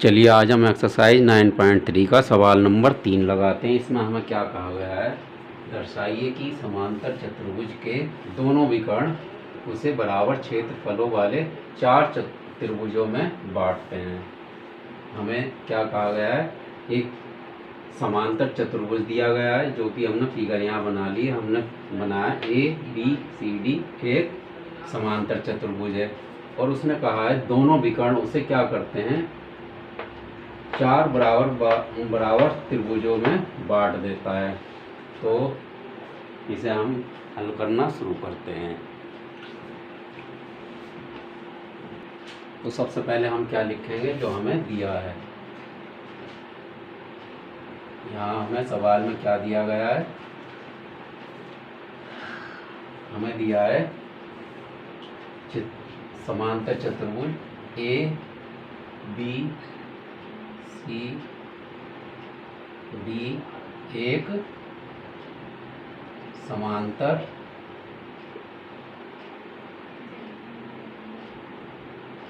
चलिए आज हम एक्सरसाइज 9.3 का सवाल नंबर 3 लगाते हैं। इसमें हमें क्या कहा गया है, दर्शाइए कि समांतर चतुर्भुज के दोनों विकर्ण उसे बराबर क्षेत्रफलों वाले चार त्रिभुजों में बांटते हैं। हमें क्या कहा गया है, एक समांतर चतुर्भुज दिया गया है जो कि हमने फिगर यहाँ बना ली। हमने बनाया ABCD एक समांतर चतुर्भुज है और उसने कहा है दोनों विकर्ण उसे क्या करते हैं, चार बराबर त्रिभुजों में बांट देता है। तो इसे हम हल करना शुरू करते हैं। तो सबसे पहले हम क्या लिखेंगे, जो हमें दिया है। यहाँ हमें सवाल में क्या दिया गया है, हमें दिया है समांतर चतुर्भुज ABCD एक समांतर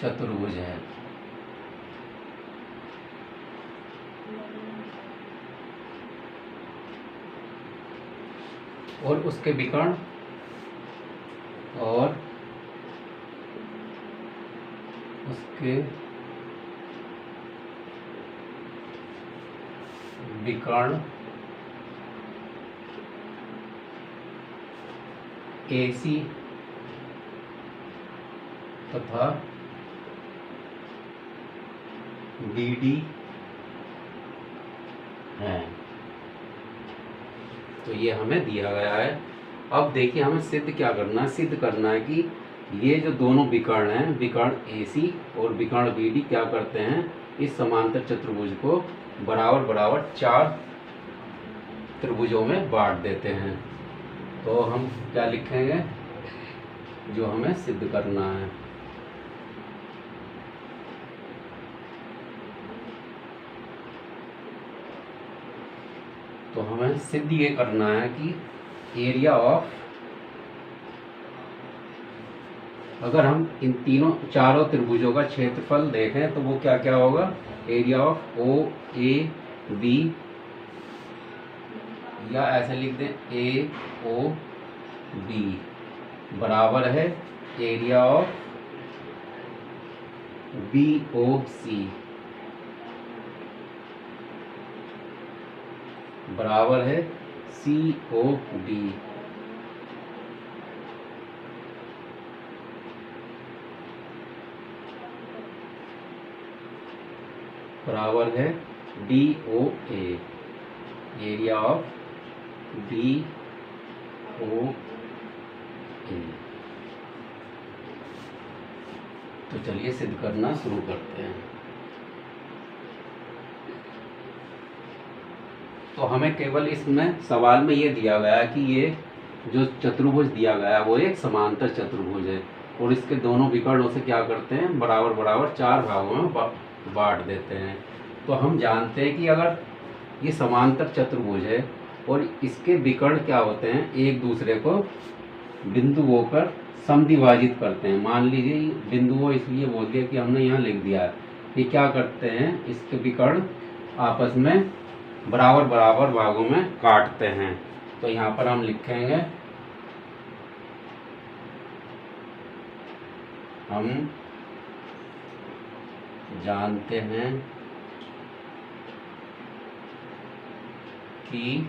चतुर्भुज है। और उसके विकर्ण AC तथा BD है। तो ये हमें दिया गया है। अब देखिए हमें सिद्ध क्या करना है, सिद्ध करना है कि ये जो दोनों विकर्ण हैं, विकर्ण AC और विकर्ण BD क्या करते हैं, इस समांतर चतुर्भुज को बराबर बराबर चार त्रिभुजों में बांट देते हैं। तो हम क्या लिखेंगे, जो हमें सिद्ध करना है। तो हमें सिद्ध ये करना है कि एरिया ऑफ, अगर हम इन चारों त्रिभुजों का क्षेत्रफल देखें तो वो क्या क्या होगा, एरिया ऑफ OAB, या ऐसे लिख दें AOB बराबर है एरिया ऑफ BOC बराबर है COD बराबर है DOA, एरिया ऑफ DOA। तो चलिए सिद्ध करना शुरू करते हैं। तो हमें केवल इसमें सवाल में ये दिया गया है कि ये जो चतुर्भुज दिया गया है वो एक समांतर चतुर्भुज है और इसके दोनों विकर्ण उसे क्या करते हैं, बराबर बराबर चार भागों में बांट देते हैं। तो हम जानते हैं कि अगर ये समांतर चतुर्भुज है और इसके विकर्ण क्या होते हैं, एक दूसरे को बिंदुओं पर समद्विभाजित करते हैं। मान लीजिए बिंदुओं इसलिए बोल दिया कि हमने यहाँ लिख दिया है कि क्या करते हैं, इसके विकर्ण आपस में बराबर बराबर भागों में काटते हैं। तो यहाँ पर हम लिखेंगे, हम जानते हैं कि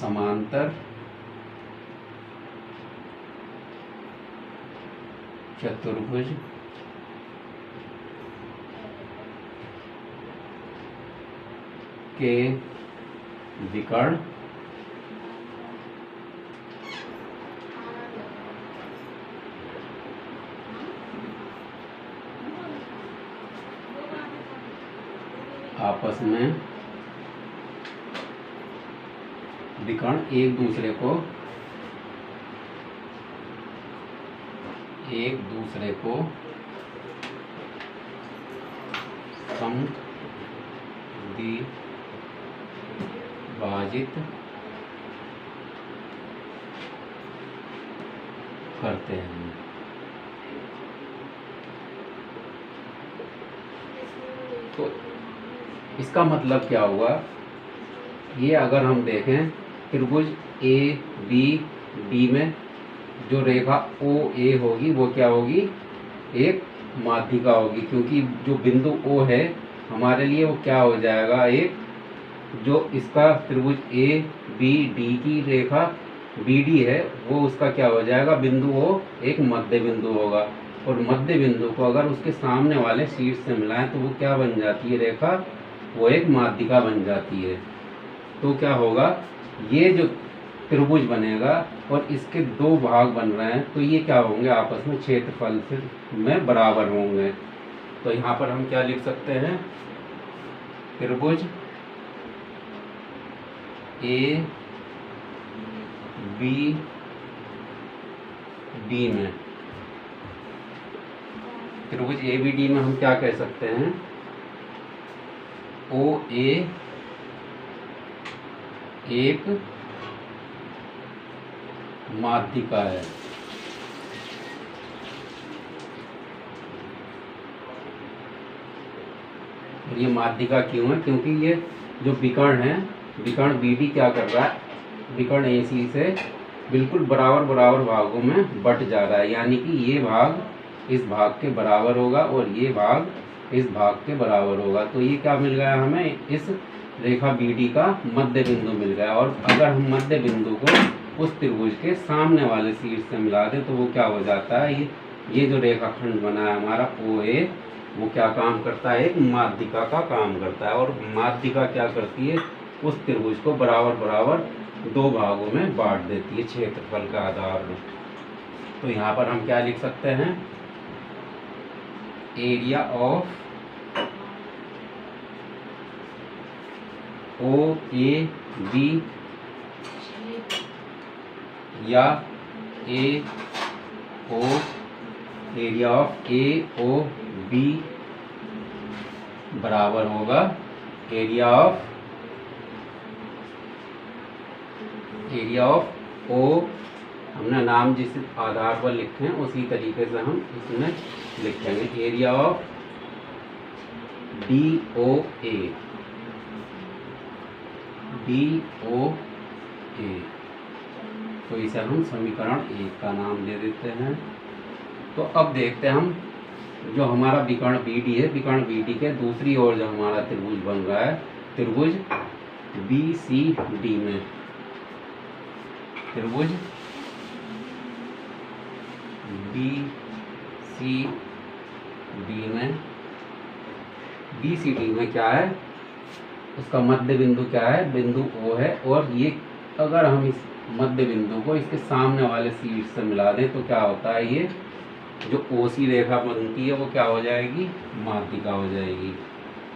समांतर चतुर्भुज के विकर्ण आपस में विकर्ण एक दूसरे को समद्विभाजित करते हैं। तो इसका मतलब क्या हुआ, ये अगर हम देखें त्रिभुज ए बी डी में जो रेखा ओ ए होगी वो क्या होगी, एक माध्यिका होगी, क्योंकि जो बिंदु ओ है हमारे लिए वो क्या हो जाएगा, एक जो इसका त्रिभुज ए बी डी की रेखा बी डी है वो उसका क्या हो जाएगा, बिंदु ओ एक मध्य बिंदु होगा। और मध्य बिंदु को अगर उसके सामने वाले शीर्ष से मिलाएं तो वो क्या बन जाती है रेखा, वो एक माध्यिका बन जाती है। तो क्या होगा, ये जो त्रिभुज बनेगा और इसके दो भाग बन रहे हैं तो ये क्या होंगे, आपस में क्षेत्रफल से में बराबर होंगे। तो यहाँ पर हम क्या लिख सकते हैं, त्रिभुज ए बी डी में, त्रिभुज ए बी डी में हम क्या कह सकते हैं, ओ ए एक माध्यिका है। और ये माध्यिका क्यों है, क्योंकि ये जो विकर्ण है, विकर्ण बी डी क्या कर रहा है, विकर्ण ए सी से बिल्कुल बराबर बराबर भागों में बट जा रहा है, यानी कि ये भाग इस भाग के बराबर होगा और ये भाग इस भाग के बराबर होगा। तो ये क्या मिल गया हमें, इस रेखा बी डी का मध्य बिंदु मिल गया। और अगर हम मध्य बिंदु को उस त्रिभुज के सामने वाले शीर्ष से मिला दें तो वो क्या हो जाता है, ये जो रेखाखंड बना है हमारा ओ ए, वो क्या काम करता है, एक माध्यिका का काम करता है। और माध्यिका क्या करती है, उस त्रिभुज को बराबर बराबर दो भागों में बांट देती है क्षेत्रफल का आधार में। तो यहाँ पर हम क्या लिख सकते हैं, area of O A B या A O, area of A O B बराबर होगा एरिया ऑफ ओ, हमने नाम जिस आधार पर लिखे हैं उसी तरीके से हम इसमें लिखेंगे, area of D O A, D O A. तो इसे हम समीकरण 1 का नाम दे देते हैं। तो अब देखते हैं हम जो हमारा विकर्ण बी डी है, विकर्ण बी डी के दूसरी ओर जो हमारा त्रिभुज बन रहा है, त्रिभुज बी सी डी में, त्रिभुज बी सी डी में, बी सी डी में क्या है, उसका मध्य बिंदु क्या है, बिंदु ओ है। और ये अगर हम इस मध्य बिंदु को इसके सामने वाले शीर्ष से मिला दें तो क्या होता है, ये जो ओ सी रेखा बनती है वो क्या हो जाएगी, माध्यिका हो जाएगी।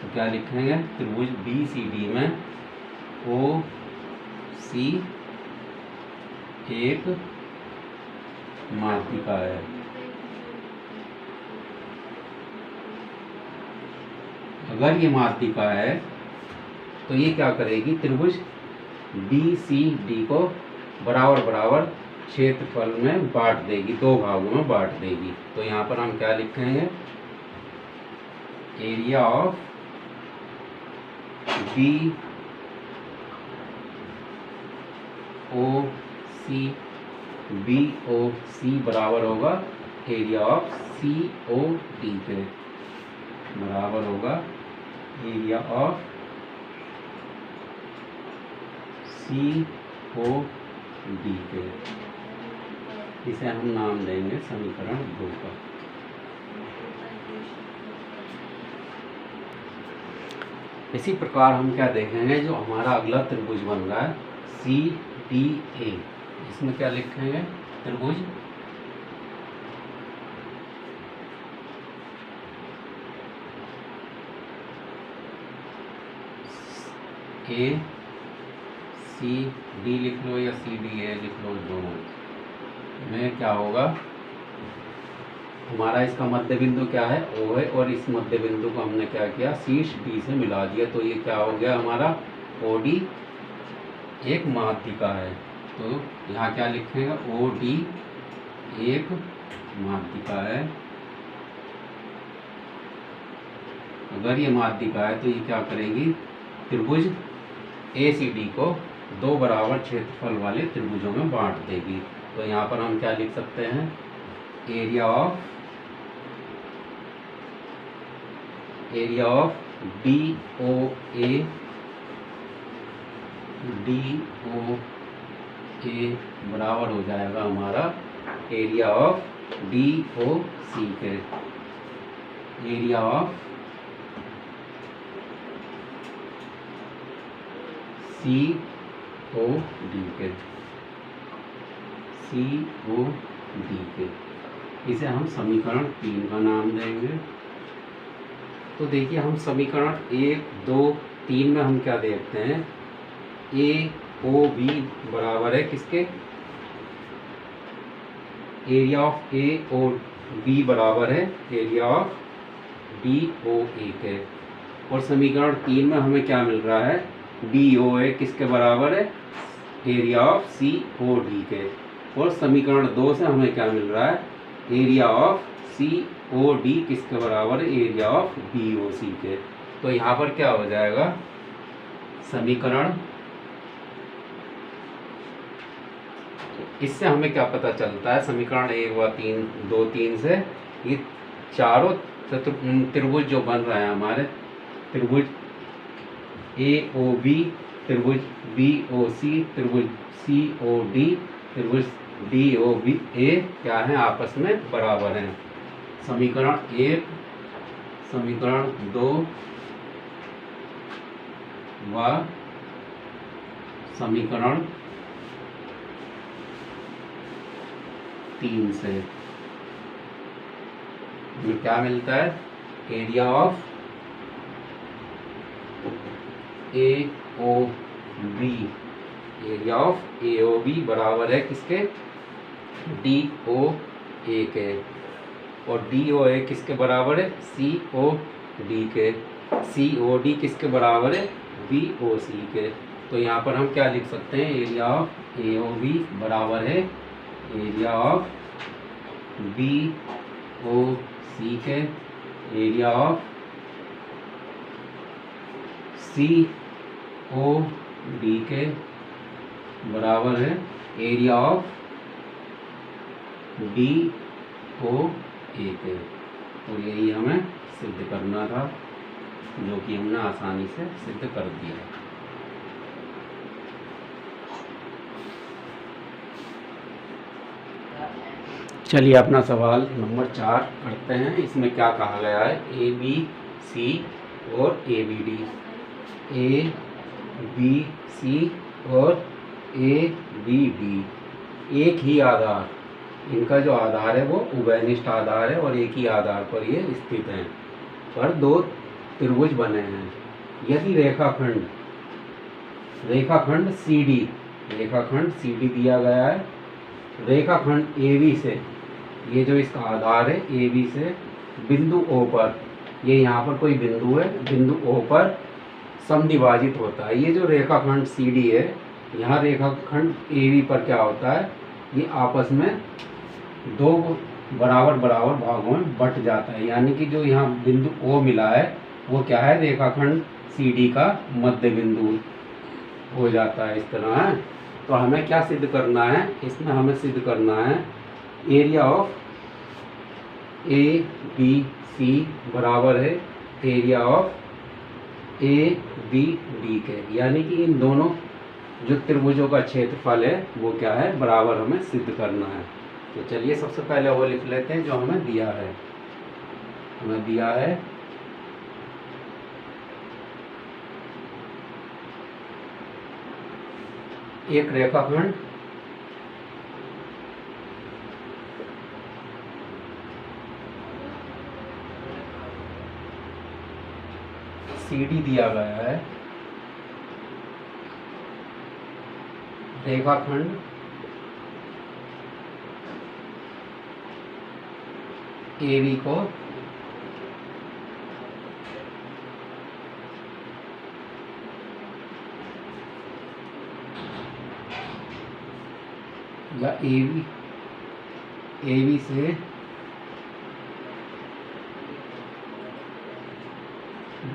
तो क्या लिखेंगे, त्रिभुज बी सी डी में ओ सी एक माध्यिका है। अगर ये माध्यिका है तो ये क्या करेगी, त्रिभुज बी सी डी को बराबर बराबर क्षेत्रफल में बांट देगी, दो भागों में बांट देगी। तो यहाँ पर हम क्या लिखेंगे, area of B O C, B O C बराबर होगा area of C O D के, बराबर होगा area of C O D के। इसे हम नाम देंगे समीकरण 2 का। इसी प्रकार हम क्या देखेंगे, जो हमारा अगला त्रिभुज बन रहा है सी डी ए, इसमें क्या लिखेंगे, त्रिभुज ए सी डी लिख लो या सी डी ए लिख लो, दोनों में क्या होगा, हमारा इसका मध्य बिंदु क्या है, ओ है, और इस मध्य बिंदु को हमने क्या किया, शीर्ष डी से मिला दिया। तो ये क्या हो गया हमारा, ओ डी एक माध्यिका है। तो यहाँ क्या लिखेंगे, ओ डी एक माध्यिका है। अगर ये माध्यिका है तो ये क्या करेगी, त्रिभुज ACD को दो बराबर क्षेत्रफल वाले त्रिभुजों में बांट देगी। तो यहाँ पर हम क्या लिख सकते हैं, एरिया ऑफ DOA बराबर हो जाएगा हमारा एरिया ऑफ DOC के, एरिया ऑफ COD के, इसे हम समीकरण 3 का नाम देंगे। तो देखिए हम समीकरण 1, 2, 3 में हम क्या देखते हैं, AOB बराबर है किसके, एरिया ऑफ AOB बराबर है एरिया ऑफ DOA के। और समीकरण 3 में हमें क्या मिल रहा है, DOA किसके बराबर है, एरिया ऑफ COD के। और समीकरण 2 से हमें क्या मिल रहा है, एरिया ऑफ COD किसके बराबर है, एरिया ऑफ BOC के। तो यहाँ पर क्या हो जाएगा, समीकरण, इससे हमें क्या पता चलता है, समीकरण 1 व 3, 2, 3 से ये चारों त्रिभुज जो बन रहे हैं हमारे, त्रिभुज AOB, त्रिभुज BOC, त्रिभुज COD, त्रिभुज DOA क्या है, आपस में बराबर हैं। समीकरण 1, समीकरण 2 व समीकरण 3 से हमें क्या मिलता है, area of AOB, area of AOB बराबर है किसके, DOA के। और DOA किसके बराबर है, COD के। COD kiसके बराबर है, BOC के। तो यहाँ पर हम क्या लिख सकते हैं, एरिया ऑफ AOB बराबर है एरिया ऑफ BOC के, एरिया ऑफ COD के बराबर है एरिया ऑफ DOA के। और यही हमें सिद्ध करना था, जो कि हमने आसानी से सिद्ध कर दिया। चलिए अपना सवाल नंबर 4 करते हैं। इसमें क्या कहा गया है, ABC और ABD, ABC और ABD एक ही आधार, इनका जो आधार है वो उभयनिष्ठ आधार है और एक ही आधार पर ये स्थित हैं, पर दो त्रिभुज बने हैं। यदि रेखाखंड CD दिया गया है, रेखाखंड AB से, ये जो इसका आधार है AB से बिंदु O पर, ये यहाँ पर कोई बिंदु है, बिंदु O पर समद्विभाजित होता है। ये जो रेखाखंड CD है, यहाँ रेखाखंड AB पर क्या होता है, ये आपस में दो बराबर भागों में बट जाता है। यानी कि जो यहाँ बिंदु O मिला है वो क्या है, रेखाखंड CD का मध्य बिंदु हो जाता है, इस तरह है। तो हमें क्या सिद्ध करना है, इसमें हमें सिद्ध करना है एरिया ऑफ ABC बराबर है एरिया ऑफ ABD के। यानी कि इन दोनों जो त्रिभुजों का क्षेत्रफल है वो क्या है, बराबर हमें सिद्ध करना है। तो चलिए सबसे पहले वो लिख लेते हैं जो हमें दिया है। हमें दिया है एक रेखाखंड CD दिया गया है, रेखाखंड AB को या AB से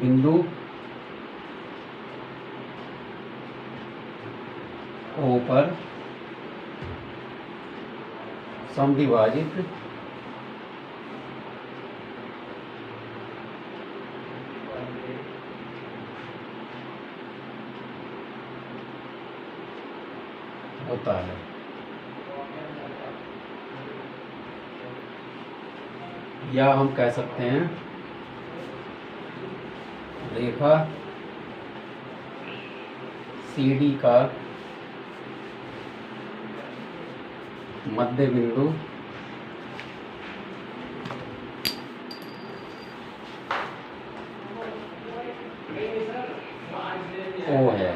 बिंदु O पर समद्विभाजित होता है। या हम कह सकते हैं रेखा CD का मध्य बिंदु O है।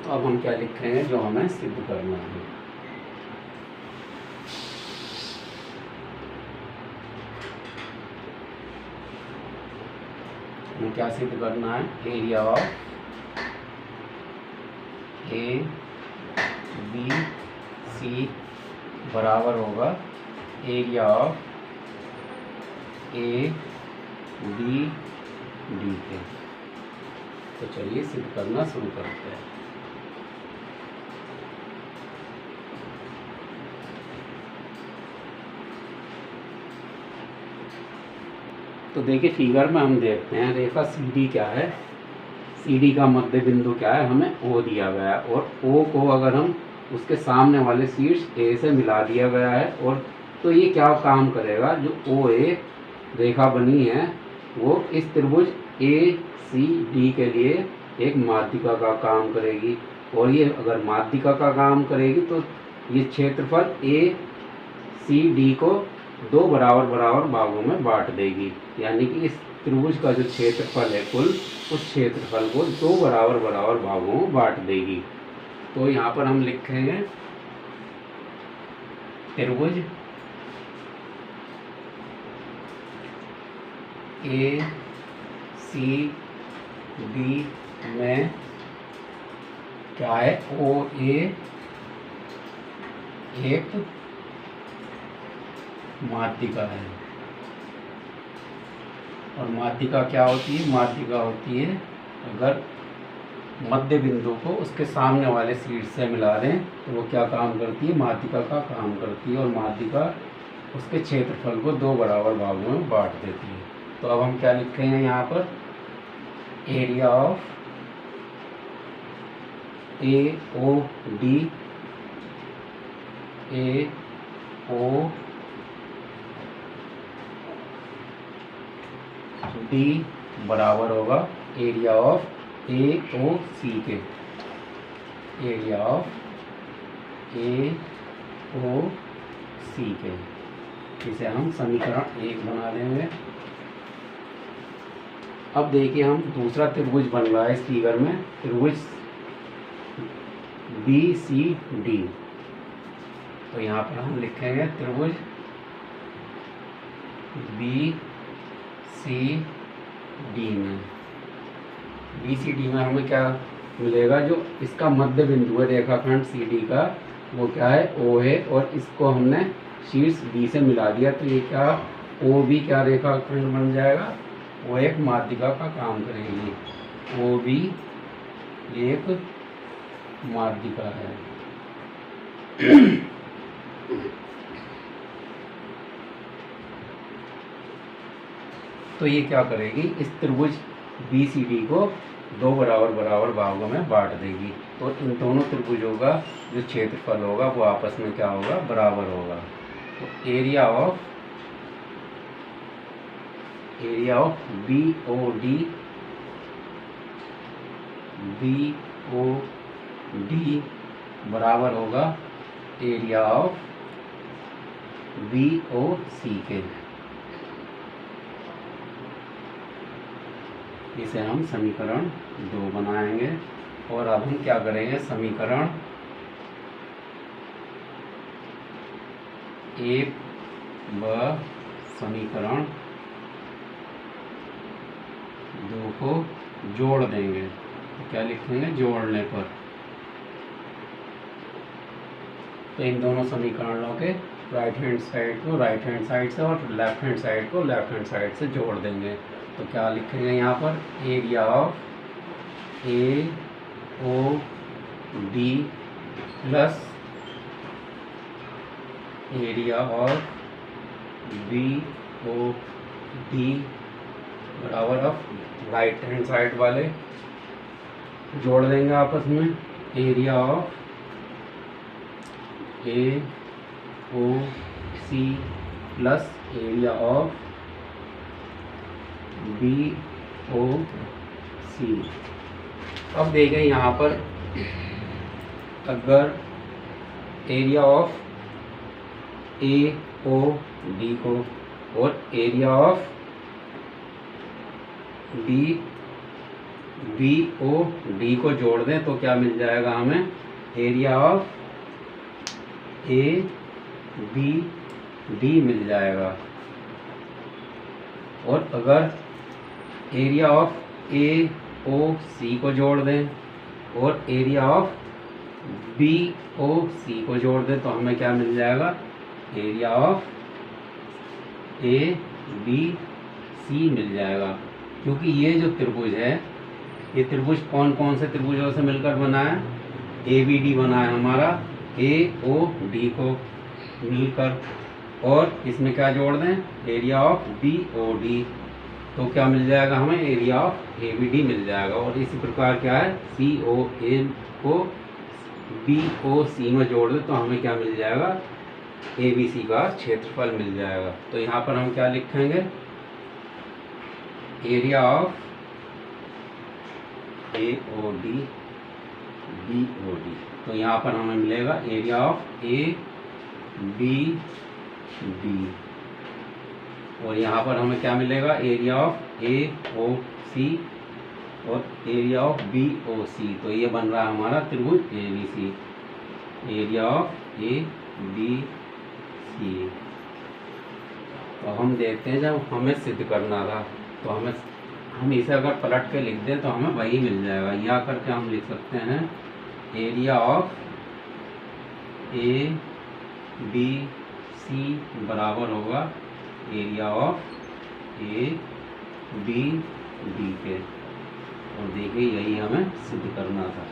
तो अब हम क्या लिखेंगे जो हमें सिद्ध करना है। हमें क्या सिद्ध करना है? एरिया ऑफ ABC बराबर होगा एरिया ऑफ ABD के। तो चलिए सिद्ध करना शुरू करते हैं। तो देखिए फिगर में हम देखते हैं रेखा CD क्या है। CD का मध्य बिंदु क्या है? हमें O दिया गया है और O को अगर हम उसके सामने वाले शीर्ष A से मिला दिया गया है। और तो ये क्या काम करेगा? जो OA रेखा बनी है वो इस त्रिभुज ACD के लिए एक माध्यिका का काम करेगी। और ये अगर माध्यिका का काम करेगी तो ये क्षेत्रफल ACD को दो बराबर बराबर भागों में बांट देगी। यानी कि इस त्रिभुज का जो क्षेत्रफल है कुल, उस क्षेत्रफल को दो बराबर बराबर भागों में बांट देगी। तो यहाँ पर हम लिखेंगे त्रिभुज ACD में क्या है? OA एक माध्यिका है। और माध्यिका क्या होती है? माध्यिका होती है अगर मध्य बिंदु को उसके सामने वाले शीर्ष से मिला दें तो वो क्या काम करती है? माध्यिका का काम करती है। और माध्यिका उसके क्षेत्रफल को दो बराबर भागों में बांट देती है। तो अब हम क्या लिखेंगे यहाँ पर? एरिया ऑफ AOD बराबर होगा एरिया ऑफ AOC के। एरिया ऑफ AOC के। इसे हम समीकरण 1 बना देंगे। अब देखिए हम दूसरा त्रिभुज बन रहा है इस फिगर में, त्रिभुज BCD। तो यहाँ पर हम लिखेंगे त्रिभुज BCD में। BCD में हमें क्या मिलेगा? जो इसका मध्य बिंदु है रेखाखंड CD का वो क्या है? O है। और इसको हमने शीर्ष B से मिला दिया तो ये क्या OB क्या रेखाखंड बन जाएगा? वो एक माध्यिका का काम करेगी। OB एक माध्यिका है। तो ये क्या करेगी? इस त्रिभुज BCD को दो बराबर बराबर भागों में बांट देगी। तो इन दोनों त्रिभुजों का जो क्षेत्रफल होगा वो आपस में क्या होगा? बराबर होगा। तो एरिया ऑफ BOD बराबर होगा एरिया ऑफ BOC के। इसे हम समीकरण 2 बनाएंगे। और अब हम क्या करेंगे? समीकरण 1 व समीकरण 2 को जोड़ देंगे। तो क्या लिखेंगे जोड़ने पर? तो इन दोनों समीकरणों के राइट हैंड साइड को राइट हैंड साइड से और लेफ्ट हैंड साइड को लेफ्ट हैंड साइड से जोड़ देंगे। तो क्या लिखेंगे यहाँ पर, area of A O D plus area of B O D बराबर ऑफ राइट हैंड साइड वाले जोड़ देंगे आपस में, area of A O C plus area of B O C. अब देखें यहाँ पर, अगर area of A O D को और area of B O D को जोड़ दें तो क्या मिल जाएगा हमें, area of A B D मिल जाएगा। और अगर area of A O C को जोड़ दें और area of B O C को जोड़ दें तो हमें क्या मिल जाएगा, area of A B C मिल जाएगा। क्योंकि ये जो त्रिभुज है, ये त्रिभुज कौन कौन से त्रिभुजों से मिलकर बना है, ए बी डी बना है हमारा, ए ओ डी को मिलकर। और इसमें क्या जोड़ दें, area of B O D, तो क्या मिल जाएगा हमें, area of A B D मिल जाएगा। और इसी प्रकार क्या है, सी ओ ए को बी ओ सी में जोड़ दें तो हमें क्या मिल जाएगा, ए बी सी का क्षेत्रफल मिल जाएगा। तो यहाँ पर हम क्या लिखेंगे, area of A O D B O D, तो यहाँ पर हमें मिलेगा area of A B D. और यहाँ पर हमें क्या मिलेगा, area of A O C और area of B O C. तो ये बन रहा है हमारा त्रिभुज A B C, area of A B C. तो हम देखते हैं, जब हमें सिद्ध करना था तो हम इसे अगर पलट के लिख दें तो हमें वही मिल जाएगा। या करके हम लिख सकते हैं, area of A B C बराबर होगा area of A B D के। और देखिए यही हमें सिद्ध करना था।